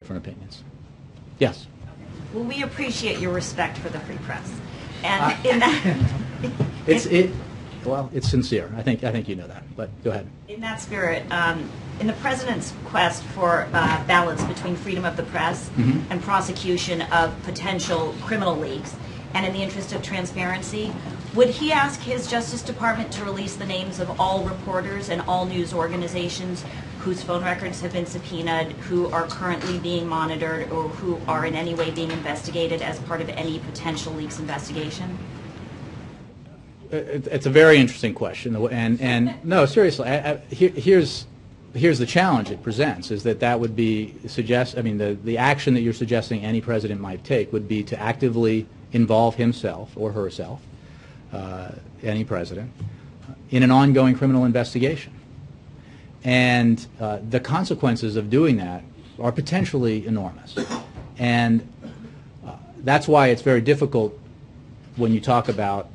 different opinions. Yes? Well, we appreciate your respect for the free press. And in that... Well, it's sincere. I think you know that, but go ahead. In that spirit, in the President's quest for balance between freedom of the press and prosecution of potential criminal leaks, and in the interest of transparency, would he ask his Justice Department to release the names of all reporters and all news organizations whose phone records have been subpoenaed, who are currently being monitored, or who are in any way being investigated as part of any potential leaks investigation? It's a very interesting question, and no, seriously, here's the challenge it presents: is that would be the action that you're suggesting any president might take would be to actively involve himself or herself, any president, in an ongoing criminal investigation, and the consequences of doing that are potentially enormous, and that's why it's very difficult when you talk about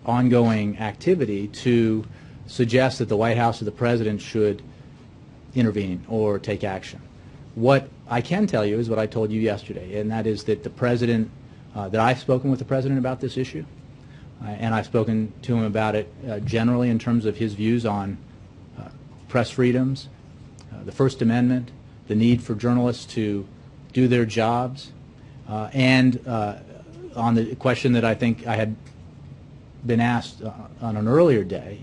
ongoing activity to suggest that the White House or the President should intervene or take action. What I can tell you is what I told you yesterday, and that is that the President, that I've spoken with the President about this issue, and I've spoken to him about it generally in terms of his views on press freedoms, the First Amendment, the need for journalists to do their jobs, and on the question that I think I had been asked on an earlier day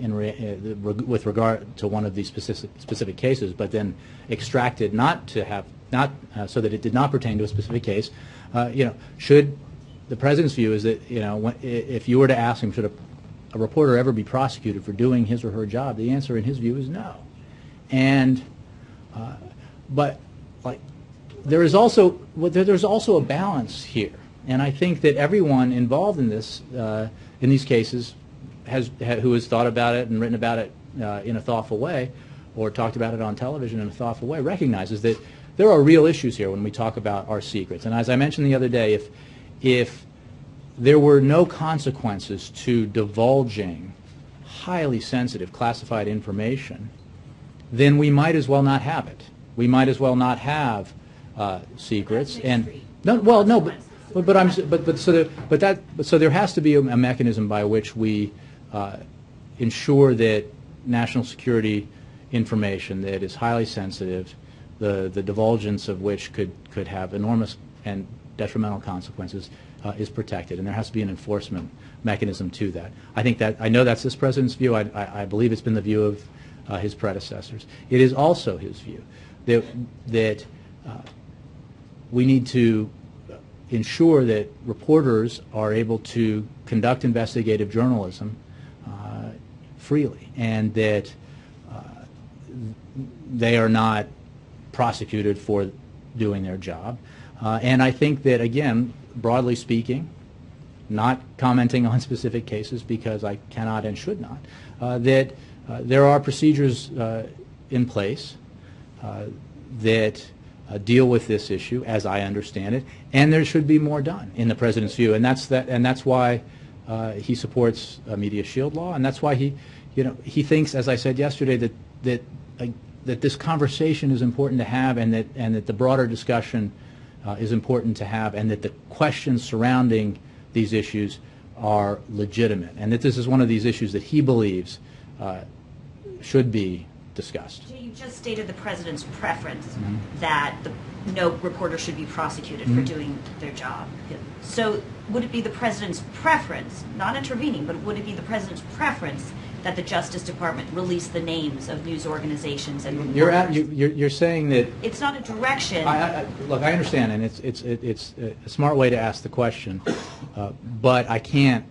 with regard to one of these specific cases, but then extracted so that it did not pertain to a specific case. Should the President's view is that if you were to ask him, should a reporter ever be prosecuted for doing his or her job, the answer in his view is no. And but there's also a balance here, and I think that everyone involved in this. In these cases, who has thought about it and written about it in a thoughtful way, or talked about it on television in a thoughtful way, recognizes that there are real issues here when we talk about our secrets. And as I mentioned the other day, if there were no consequences to divulging highly sensitive classified information, then we might as well not have it. We might as well not have secrets. And so there has to be a mechanism by which we ensure that national security information that is highly sensitive, the divulgence of which could have enormous and detrimental consequences, is protected, and there has to be an enforcement mechanism to that. I know that's this President's view. I believe it's been the view of his predecessors. It is also his view that we need to ensure that reporters are able to conduct investigative journalism freely, and that they are not prosecuted for doing their job. And I think that, again, broadly speaking, not commenting on specific cases because I cannot and should not, that there are procedures in place that deal with this issue, as I understand it, and there should be more done in the President's view, and that's why he supports a media shield law, and that's why he thinks, as I said yesterday, that this conversation is important to have, and that the broader discussion is important to have, and that the questions surrounding these issues are legitimate, and that this is one of these issues that he believes should be discussed. You just stated the President's preference that no reporter should be prosecuted for doing their job. So would it be the President's preference, not intervening, but would it be the President's preference that the Justice Department release the names of news organizations and reporters? You're saying that it's not a direction. Look, I understand, and it's a smart way to ask the question, but I can't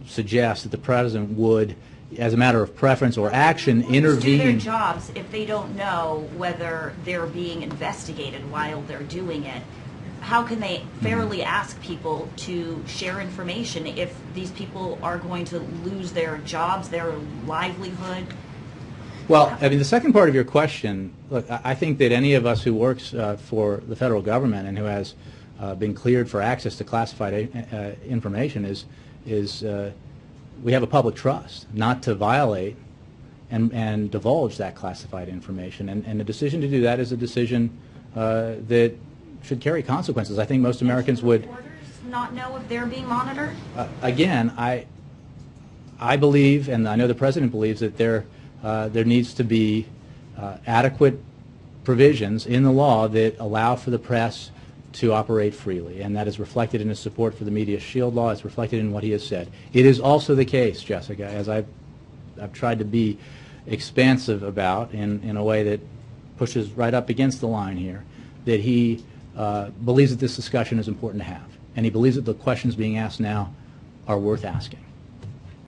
suggest that the President would, as a matter of preference or action, intervene. Do their jobs if they don't know whether they're being investigated while they're doing it. How can they fairly ask people to share information if these people are going to lose their jobs, their livelihood? Well, I mean, the second part of your question, look, I think that any of us who works for the federal government and who has been cleared for access to classified information is we have a public trust not to violate and divulge that classified information, and the decision to do that is a decision that should carry consequences. I think most Americans would. Reporters not know if they're being monitored? Again, I believe, and I know the President believes, that there needs to be adequate provisions in the law that allow for the press to operate freely, and that is reflected in his support for the Media Shield law. It's reflected in what he has said. It is also the case, Jessica, as I've tried to be expansive about in a way that pushes right up against the line here, that he believes that this discussion is important to have, and he believes that the questions being asked now are worth asking.